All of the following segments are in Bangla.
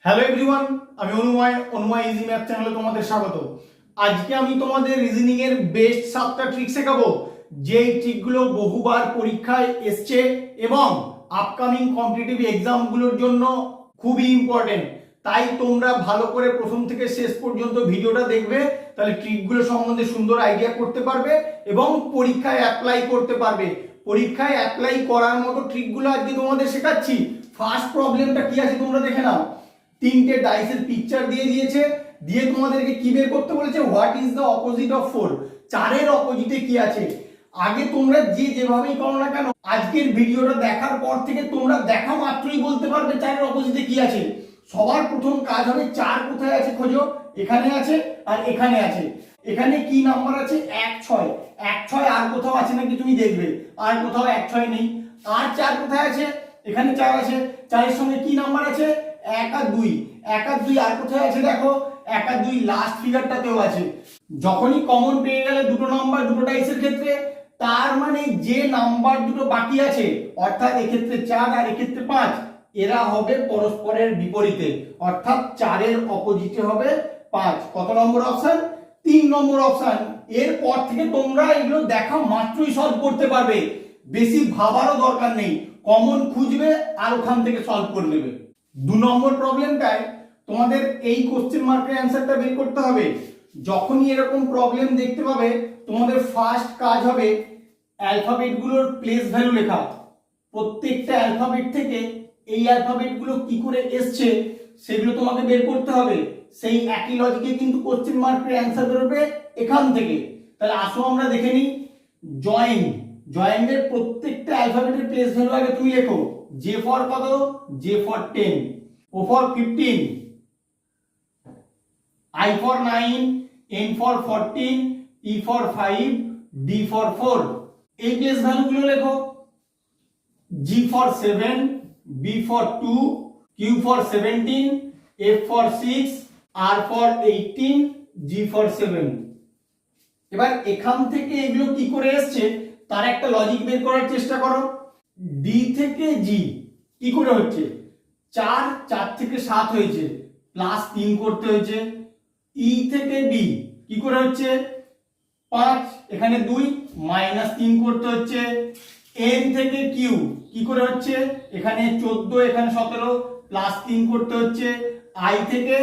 হ্যালো এভরিওয়ান, আমি অনুময় ইজি ম্যাথ চ্যানেলে তোমাদের স্বাগত। আজকে আমি তোমাদের রিজনিং এর বেস্ট 7টা ট্রিক শেখাবো, যেই ট্রিকগুলো বহুবার পরীক্ষায় এসছে এবং আপকামিং কম্পিটিটিভ এক্সামগুলোর জন্য খুবই ইম্পর্টেন্ট। তাই তোমরা ভালো করে প্রথম থেকে শেষ পর্যন্ত ভিডিওটা দেখবে, তাহলে ট্রিকগুলো সম্বন্ধে সুন্দর আইডিয়া করতে পারবে এবং পরীক্ষায় অ্যাপ্লাই করতে পারবে। পরীক্ষায় অ্যাপ্লাই করার মতো ট্রিকগুলো আজকে তোমাদের শেখাচ্ছি। ফার্স্ট প্রবলেমটা কি আছে তোমরা দেখে নাও। তিনটে ডাইসের পিকচার দিয়ে দিয়েছে, দিয়ে তোমাদেরকে কি বের করতে বলেছে, what is the opposite of 4। চারের অপোজিটে কি আছে। আগে তোমরা যেভাবেই করো না কেন, আজকের ভিডিওটা দেখার পর থেকে তোমরা দেখা মাত্রই বলতে পারবে চারের অপোজিটে কি আছে। সবার প্রথম কাজ হবে চার কোথায় আছে খোঁজো। এখানে আছে আর এখানে আছে। এখানে কি নাম্বার আছে? 1 6। 1 6 আর কোথাও আছে নাকি তুমি দেখবে, আর কোথাও 1 6 নেই। আর 4 কোথায় আছে? এখানে 4 আছে। 4 এর সঙ্গে কি নাম্বার আছে? 1 আর 2। 1 আর 2 আর কোথায় আছে দেখো, 1 আর 2 লাস্ট ফিগারটাতেও আছে। যখনই কমন পেয়ে গেলে দুটো নাম্বার দুটো ডাইসের ক্ষেত্রে, তার মানে যে নাম্বার দুটো বাকি আছে, অর্থাৎ এক্ষেত্রে 4 আর এক্ষেত্রে 5, এরা হবে পরস্পরের বিপরীতে, অর্থাৎ 4 এর অপোজিটে হবে 5। কত নম্বর অপশন? 3 নম্বর অপশন। এরপর থেকে তোমরা এগুলো দেখা মাত্রই সলভ করতে পারবে, বেশি ভাবারও দরকার নেই। কমন খুঁজবে আর ওখান থেকে সলভ করে নেবে। 2 নম্বর প্রবলেমটায় তোমাদের এই কোশ্চেন মার্কের অ্যান্সারটা বের করতে হবে। যখনই এরকম প্রবলেম দেখতে পাবে, তোমাদের ফার্স্ট কাজ হবে অ্যালফাবেটগুলোর প্লেস ভ্যালু লেখা। প্রত্যেকটা অ্যালফাবেট থেকে এই অ্যালফাবেটগুলো কি করে এসছে সেগুলো তোমাকে বের করতে হবে। সেই একই লজিকে কিন্তু কোশ্চেন মার্কের অ্যান্সার বেরোবে এখান থেকে। তাহলে আসো আমরা দেখে নিই। জয়েন, জয়েন্টের প্রত্যেকটা অ্যালফাবেটের প্লেস ভ্যালু আগে তুমি লেখো। জে ফর কত? J for 10, O for 15, I for 9, N for 14, E for 5, D for 4। এই প্লেস ভ্যালুগুলো লেখো। G for 7, B for 2, Q for 17, F for 6, R for 18, G for 7। এবার এখান থেকে এগুলো কি করে এসছে তার একটা লজিক বের করার চেষ্টা করো। D থেকে G কি করে হচ্ছে? 4, 4 থেকে 7 হয়েছে, প্লাস 3 করতে হয়েছে। ই থেকে বি কি করে হচ্ছে? 5, এখানে 2, মাইনাস 3 করতে হচ্ছে। এন থেকে কিউ কি করে হচ্ছে? এখানে 14, এখানে 17, প্লাস 3 করতে হচ্ছে। আই থেকে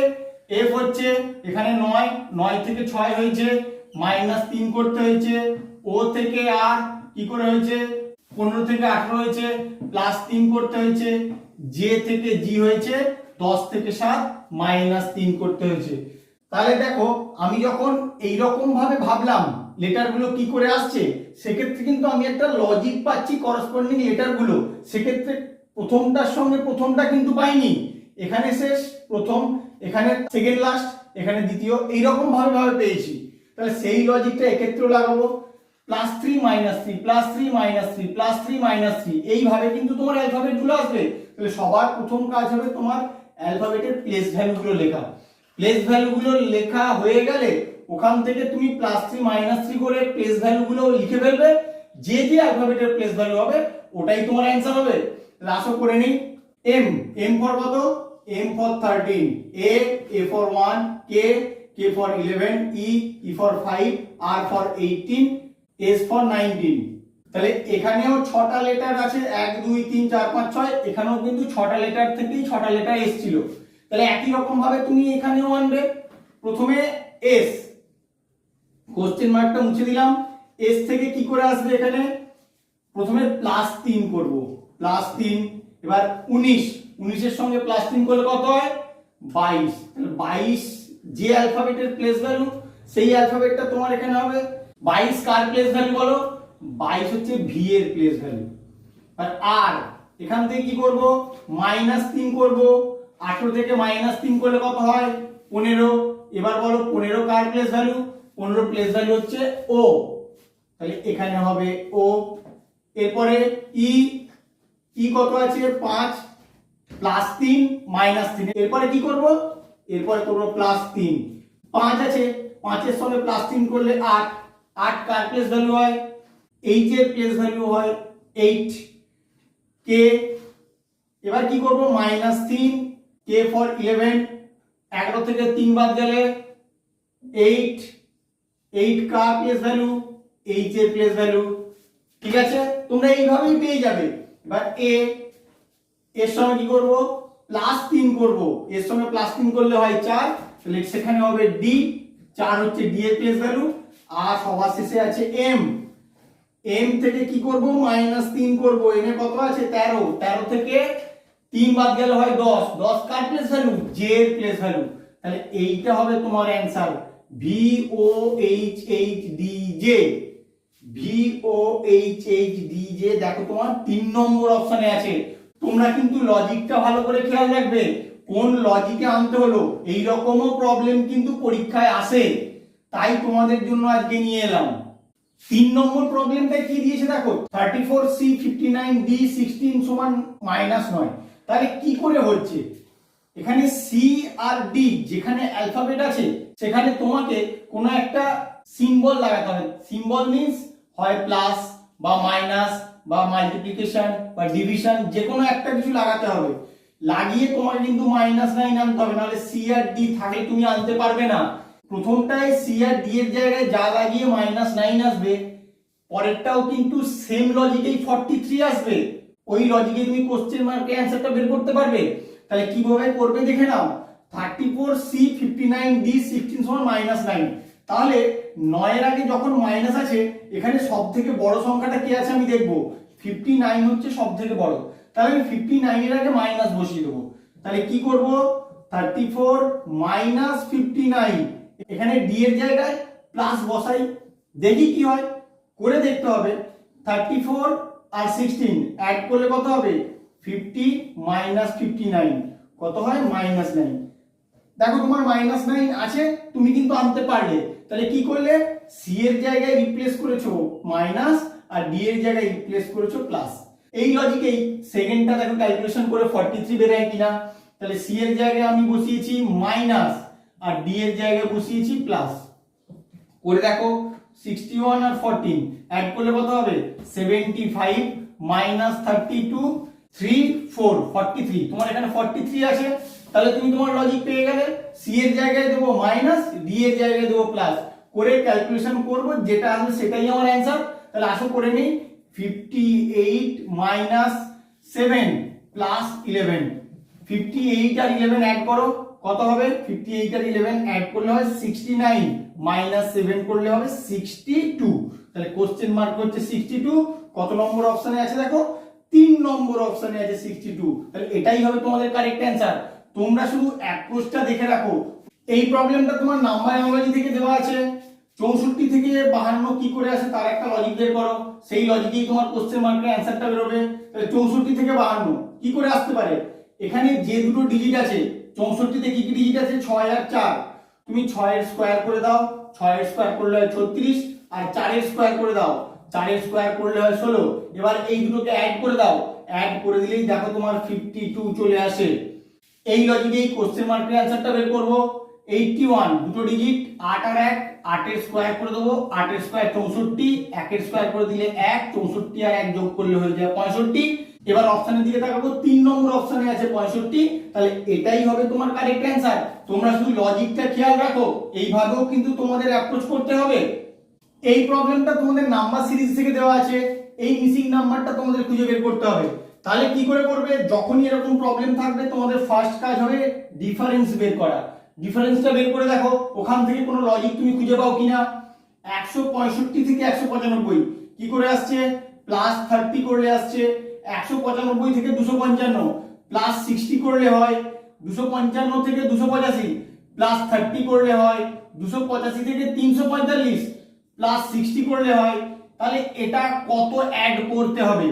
এফ হচ্ছে, এখানে 9, 9 থেকে 6 হয়েছে, মাইনাস 3 করতে হয়েছে। ও থেকে আর কি করে হয়েছে? 15 থেকে 18 হয়েছে, প্লাস 3 করতে হয়েছে। জে থেকে জি হয়েছে 10 থেকে 7, মাইনাস 3 করতে হয়েছে। তাহলে দেখো, আমি যখন এইরকম ভাবে ভাবলাম লেটারগুলো কি করে আসছে, সেক্ষেত্রে কিন্তু আমি একটা লজিক পাচ্ছি করসপন্ডিং লেটারগুলো। সেক্ষেত্রে প্রথমটার সঙ্গে প্রথমটা কিন্তু পাইনি, এখানে শেষ প্রথম, এখানে সেকেন্ড লাস্ট, এখানে দ্বিতীয়, এইরকম ভাবে পেয়েছি। তাহলে সেই লজিকটা এক্ষেত্রেও লাগাবো। Plus 3 minus 3, plus 3 minus 3, plus 3 minus 3, এইভাবে কিন্তু তোমার অ্যালফাবেটগুলো আসবে। তাহলে সবার প্রথম কাজ হবে তোমার অ্যালফাবেটের প্লেস ভ্যালুগুলো লেখা। প্লেস ভ্যালুগুলো লেখা হয়ে গেলে ওখান থেকে তুমি প্লাস 3 মাইনাস 3 করে প্লেস ভ্যালুগুলো লিখে ফেলবে। যে যে অ্যালফাবেটের প্লেস ভ্যালু হবে ওটাই তোমার অ্যান্সার হবে। লাস্ট করে নেই। এম, এম ফর কত? M for 13, A for 1, K for 11, E for 5, R for 18, S for 19। তাহলে এখানেও 6টা লেটার আছে, 1 2 3 4 5 6, এখানেও কিন্তু 6টা লেটার থেকেই 6টা লেটার এসেছিল। তাহলে একই রকম ভাবে তুমি এখানেও আনবে। প্রথমে এস, কোশ্চেন মার্কটা মুছে দিলাম। এস থেকে কি করে আসবে? এখানে প্রথমে প্লাস 3 করব, প্লাস 3। এবার 19, 19 এর সঙ্গে প্লাস 3 করলে কত হয়? 22। তাহলে 22 যে অ্যালফাবেটের প্লেস ভ্যালু, সেই অ্যালফাবেটটা তোমার এখানে হবে। 22 কার প্লেস ভ্যালু বলো? 22 হচ্ছে ভি এর প্লেস ভ্যালু। আর এখান থেকে কি করব? মাইনাস 3 করব। 18 থেকে মাইনাস 3 করলে কত হয়? 15। এবার বলো 15 car place value? 15 place value হচ্ছে ও, তাহলে এখানে হবে ও। এরপরে ই, ই কত আছে? 5, প্লাস 3 মাইনাস 3। এরপরে কি করব? এরপরে করব প্লাস 3। 5 আছে, 5 এর সঙ্গে প্লাস 3 করলে 8, 8 কার প্লেস ভ্যালু হয়? এইচ এর প্লেস ভ্যালু হয় 8 কে। এবার কি করব? মাইনাস 3, K for 11, 11 থেকে 3 বাদ গেলে 8, 8 কার প্লেস ভ্যালু, h এর প্লেস ভ্যালু। ঠিক আছে, তোমরা এইভাবেই পেয়ে যাবে। এবার a এর সঙ্গে কি করব, +3 করব, এর সঙ্গে +3 করলে হয় 4, তাহলে সেখানে হবে d, 4 হচ্ছে d এর প্লেস ভ্যালু। আর সবার শেষে আছে m, m থেকে কি করব, -3 করব, m এ কত আছে 13, 13 থেকে 3 বাদ গেলে হয় 10, 10 কার প্লেস ভ্যালু, j এর প্লেস ভ্যালু। তাহলে এইটা হবে তোমার অ্যানসার, VOHHDJ, VOHHDJ। দেখো তোমার 3 নম্বর অপশনে আছে। তোমরা কিন্তু লজিকটা ভালো করে খেয়াল রাখবে, কোন লজিকে আনতে হলো। এই রকমও প্রবলেম কিন্তু পরীক্ষায় আসে, তাই তোমাদের জন্য আজকে নিয়ে এলাম। 3 নম্বর প্রবলেমটা কি দিয়েছে দেখো, 34C 59D 16 সমান -9। তাহলে কি করে হচ্ছে, এখানে সি আর ডি যেখানে অ্যালফাবেট আছে সেখানে তোমাকে কোনো একটা সিম্বল লাগাতে হবে। সিম্বল মিন্স হয় প্লাস বা মাইনাস বা মাল্টিপ্লিকেশন বা ডিভিশন, যে কোনো একটা কিছু লাগাতে হবে। লাগিয়ে তোমাকে কিন্তু -9 আনতে হবে, নাহলে সি আর ডি থাকলে তুমি আনতে পারবে না। প্রথমটায় সি আর ডি এর জায়গায় যা লাগিয়ে -9 আসবে, পরেরটাও কিন্তু সেম লজিকেই 43 আসবে। ওই লজিকে তুমি কোশ্চেন মার্কের অ্যানসারটা বের করতে পারবে। তাহলে কিভাবে করবে দেখে নাও, 34C 59D 16 সমান -9। তাহলে 9 এর আগে যখন মাইনাস আছে, এখানে সবথেকে বড় সংখ্যাটা কি আছে আমি দেখব, 59 হচ্ছে সবথেকে বড়। তাহলে আমি 59 এর আগে মাইনাস বসিয়ে দেবো। তাহলে কি করব, 34 - 59, এখানে d এর জায়গায় প্লাস বসাই, দেখি কি হয়, করে দেখতে হবে। 34 আর 16 অ্যাড করলে কত হবে, 50 - 59 কত হয়, -9। দেখো তোমার -9 আছে, তুমি কিন্তু আনতে পারলে। তাহলে কি করলে, সি এর জায়গায় রিপ্লেস করেছো মাইনাস আর ডি এর জায়গায় রিপ্লেস করেছো প্লাস। এই লজিকেই সেকেন্ডটা দেখো ক্যালকুলেশন করে 43 বের হয় কিনা। তাহলে সি এর জায়গায় আমি বসিয়েছি মাইনাস আর ডি এর জায়গায় বসিয়েছি প্লাস। করে দেখো 61 আর 14 অ্যাড করলে কত হবে, 75 - 32 3 4 43। তোমার এখানে 43 আছে, তাহলে তুমি তোমার লজিক পেয়ে গেলে। সি এর জায়গায় দেবো মাইনাস, ডি এর জায়গায় দেবো প্লাস, করে ক্যালকুলেশন করব, যেটা আসবে সেটাই আমার অ্যানসার। তাহলে আসো করে নিই, 58 - 7 প্লাস 11, 58 আর 11 অ্যাড করো, কত হবে, 58 আর 11 অ্যাড করলে হয় 69 - 7 করলে হবে 62। তাহলে কোশ্চেন মার্ক হচ্ছে 62। কত নম্বর অপশনে আছে দেখো, 3 নম্বর অপশনে আছে 62। তাহলে এটাই হবে তোমাদের কারেক্ট অ্যানসার। তোমরা শুধু অ্যাপ্রোচটা দেখে রাখো। এই প্রবলেমটা তোমার নাম্বার অ্যানালজি থেকে দেওয়া আছে, 64 থেকে 52 কি করে আসে তার একটা লজিক বের করো, সেই লজিকেই তোমার কোশ্চেন মার্কের অ্যানসারটা বেরোবে। তাহলে 64 থেকে 52 কি করে আসতে পারে, এখানে যে দুটো ডিজিট আছে 64 তে কি কি ডিজিট আছে, 6 আর 4। তুমি 6 এর স্কয়ার করে দাও, 6 এর স্কয়ার করলে হয় 36, আর 4 এর স্কয়ার করে দাও, 4 এর স্কয়ার করলে হয় 16। এবার এই দুটোকে অ্যাড করে দাও, অ্যাড করে দিলেই দেখো তোমার 52 চলে আসে। এই লজিকেই কোশ্চেন মার্কের অ্যানসারটা বের করব। 81 দুটো ডিজিট, 8 আর 1, 8 এর স্কয়ার করে দেবো, 8 এর স্কয়ার 64, 1 এর স্কয়ার করে দিলে 1, 64 আর 1 যোগ করলে হয়ে যায় 65। এবার অপশনের দিকে তাকাবো, 3 নম্বর অপশনে আছে 65। তাহলে এটাই হবে তোমার কারেক্ট অ্যানসার। তোমরা শুধু লজিকটা খেয়াল রাখো, এইভাবেও কিন্তু তোমাদের অ্যাপ্রোচ করতে হবে। এই প্রবলেমটা তোমাদের নাম্বার সিরিজ থেকে দেওয়া আছে, এই মিসিং নাম্বারটা তোমাদের খুঁজে বের করতে হবে। তাহলে কি করে করবে, যখনই এরকম প্রবলেম থাকবে তোমাদের ফার্স্ট কাজ হবে ডিফারেন্স বের করা। ডিফারেন্সটা বের করে দেখো ওখান থেকে কোনো লজিক তুমি খুঁজে পাও কিনা। 165 থেকে 195 কি করে আসছে, +30 করলে আসছে। 195 থেকে 255 +60 করলে হয়। 255 থেকে 285 +30 করলে হয়। 285 থেকে 345 +60 করলে হয়। তাহলে এটা কত অ্যাড করতে হবে,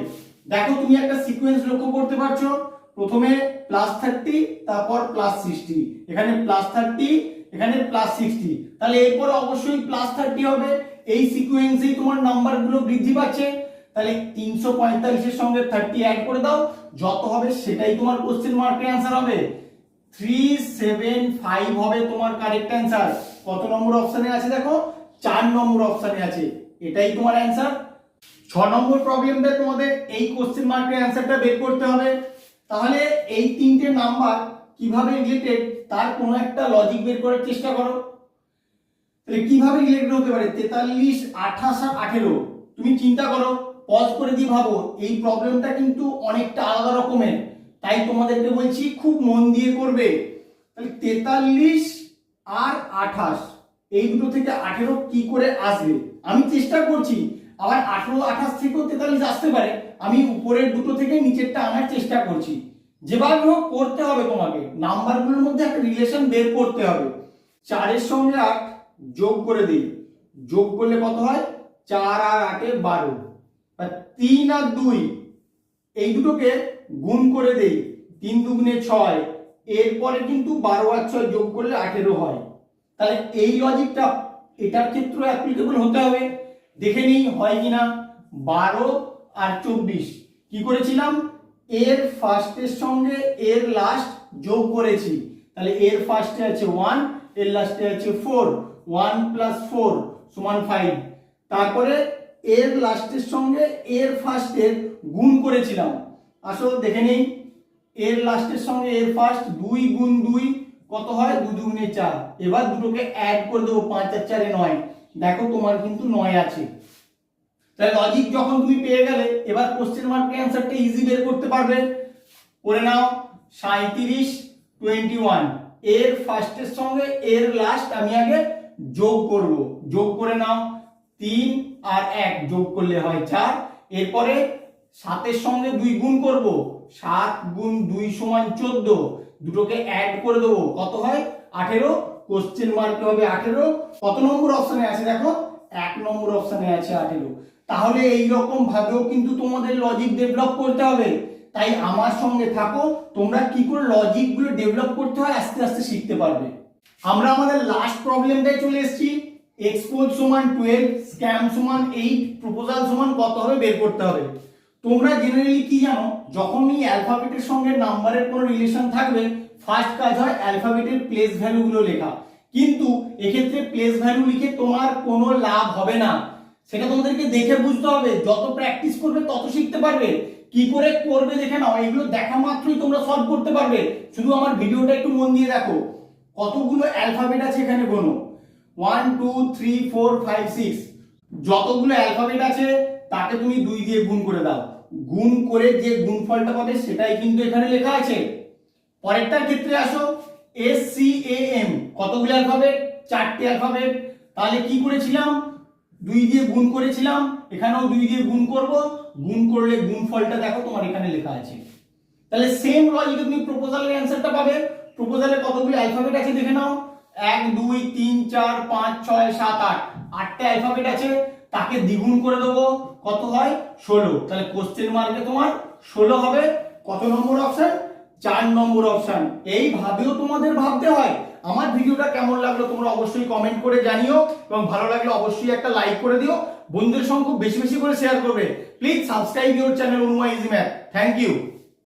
দেখো তুমি একটা সিকোয়েন্স লক্ষ্য করতে পারছো, প্রথমে +30 তারপর +60, এখানে +30 এখানে +60, তাহলে এরপর অবশ্যই +30 হবে। এই সিকোয়েন্সেই তোমার নাম্বারগুলো বৃদ্ধি পাচ্ছে। তাহলে 345 এর সঙ্গে 30 অ্যাড করে দাও, যত হবে সেটাই তোমার কোশ্চেন মার্কের অ্যানসার হবে। 375 হবে তোমার কারেক্ট অ্যানসার। কত নম্বর অপশনে আছে দেখো, 4 নম্বর অপশনে আছে, এটাই তোমার অ্যানসার। 6 নম্বর প্রবলেমটা তোমাদের এই কোশ্চেন মার্কের অ্যানসারটা বের করতে হবে। তাহলে এই তিনটে নাম্বার কিভাবে রিলেটেড তার কোনো একটা লজিক বের করার চেষ্টা করো। তাহলে কিভাবে রিলেটেড হতে পারে 43, 28 আর 18? তুমি চিন্তা করো, পজ করে দিয়ে ভাবো, এই প্রবলেমটা কিন্তু অনেকটা আলাদা রকমের, তাই তোমাদেরকে বলছি খুব মন দিয়ে করবে। তাহলে 43 আর 28 এই দুটো থেকে 18 কি করে আসবে? আমি চেষ্টা করছি, আবার 18, 28 থেকেও 43 আসতে পারে, আমি উপরের দুটো থেকে নিচেরটা আনার চেষ্টা করছি। যেভাবে হোক করতে হবে, তোমাকে নাম্বারগুলোর মধ্যে একটা রিলেশন বের করতে হবে। 4 এর সঙ্গে 8 যোগ করে দিই, যোগ করলে কত হয়? 4 আর 8 এ 12। 3 আর 2 এই দুটোকে গুণ করে দেই, 3 দুগুণে 6, এরপরে কিন্তু 12 আর 6 যোগ করলে 18 হয়। তাহলে এই লজিকটা এটার ক্ষেত্রে অ্যাপ্লিকেবল হতে হবে। দেখে নিই হয় কিনা। 12 আর 24 কি করেছিলাম? এর ফার্স্টের সঙ্গে এর লাস্ট যোগ করেছি, তাহলে এর ফার্স্টে আছে 1, এর লাস্টে আছে 4, 1 + 4 = 5। তারপরে এর লাস্টের সঙ্গে এর ফার্স্টের গুণ করেছিলাম। আসলে দেখে নেই, এর লাস্টের সঙ্গে এর ফার্স্ট 2 গুণ 2 কত হয়? 2 দুগুণে 4। এবার দুটোকে অ্যাড করে দেবো, 5 আর 4 এ 9। দেখো তোমার কিন্তু 9 আছে। তাহলে লজিক যখন তুমি পেয়ে গেলে, এবার কোশ্চেন মার্কের অ্যানসারটা ইজি বের করতে পারবে। করে নাও 37, 21 এর ফার্স্টের সঙ্গে এর লাস্ট আমি আগে যোগ করব। যোগ করে নাও, 3 আর 1 যোগ করলে হয় 4। এরপরে 7 এর সঙ্গে 2 গুণ করব, 7 গুণ 2 = 14। দুটোকে অ্যাড করে দেবো, কত হয়? 18। কোশ্চেন মার্কে হবে 18। কত নম্বর অপশনে আছে দেখো? 1 নম্বর অপশনে আছে 18। তাহলে এই রকম ভাবেও কিন্তু তোমাদের লজিক ডেভেলপ করতে হবে। তাই আমার সঙ্গে থাকো, তোমরা কি করে লজিক গুলো ডেভেলপ করতে হয় আস্তে আস্তে শিখতে পারবে। আমরা আমাদের লাস্ট প্রবলেমটাই চলে এসেছি। এক্সপোজ সমান 12, স্ক্যাম সমান 8, প্রপোজাল সমান কত হবে বের করতে হবে। তোমরা জেনারেলি কি জানো, যখনই অ্যালফাবেটের সঙ্গে নাম্বারের কোনো রিলেশন থাকবে, ফার্স্ট কাজ হয় অ্যালফাবেটের প্লেস ভ্যালুগুলো লেখা। কিন্তু এক্ষেত্রে প্লেস ভ্যালু লিখে তোমার কোনো লাভ হবে না, সেটা তোমাদেরকে দেখে বুঝতে হবে। যত প্র্যাকটিস করবে তত শিখতে পারবে। কি করে করবে দেখে নাও, এগুলো দেখা মাত্রই তোমরা সলভ করতে পারবে। শুধু আমার ভিডিওটা একটু মন দিয়ে দেখো, কতগুলো অ্যালফাবেট আছে এখানে গোনো। 1 2 3 4 5 6 যতগুলো অ্যালফাবেট আছে তাকে তুমি 2 দিয়ে গুণ করে দাও। গুণ করে যে গুণফলটা পাবে সেটাই কিন্তু এখানে লেখা আছে। পরেরটার ক্ষেত্রে আসো, SCAM কতগুলো অ্যালফাবেট? 4টে অ্যালফাবেট। তাহলে কি করেছিলাম? 2 দিয়ে গুণ করেছিলাম, এখানেও 2 দিয়ে গুণ করব। গুণ করলে গুণফলটা দেখো তোমার এখানে লেখা আছে। তাহলে সেম লজিকে তুমি প্রপোজালের অ্যানসারটা পাবে। প্রপোজালে কতগুলো অ্যালফাবেট আছে দেখে নাও। 1 2 3 4 5 6 7 8 8টে অ্যালফাবেট আছে, তাকে দ্বিগুণ করে দেবো, কত হয়? 16। তাহলে কোশ্চেন মার্কে তোমার 16 হবে। কত নম্বর অপশন? 4 নম্বর অপশন। এইভাবেও তোমাদের ভাবতে হয়। আমার ভিডিওটা কেমন লাগলো তোমরা অবশ্যই কমেন্ট করে জানিও, এবং ভালো লাগলে অবশ্যই একটা লাইক করে দিও। বন্ধুদের সঙ্গে খুব বেশি বেশি করে শেয়ার করবে। Please subscribe your channel Anuma easy math. Thank you.